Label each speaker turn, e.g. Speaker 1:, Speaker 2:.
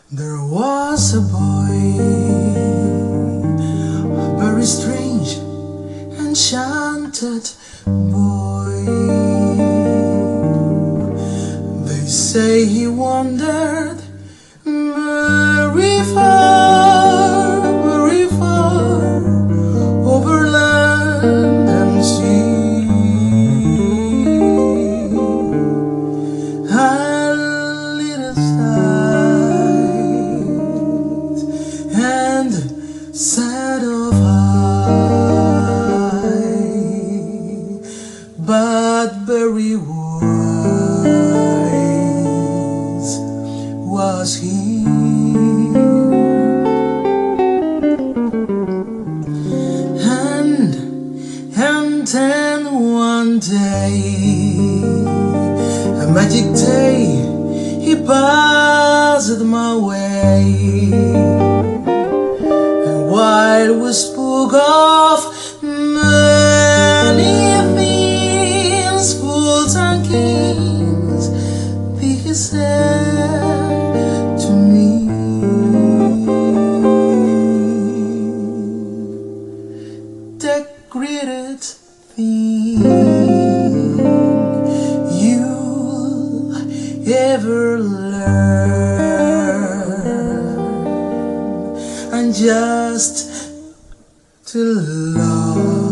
Speaker 1: There was a boy, a very strange, enchanted boy. They say he wandered very far over land and sea. A little sight and sad of eye, but very wise was he. And then one day, a magic day, he passed my way. And while we spoke of many things, fools and kings, he said to me, the greatest thing you'll ever learn, and just to love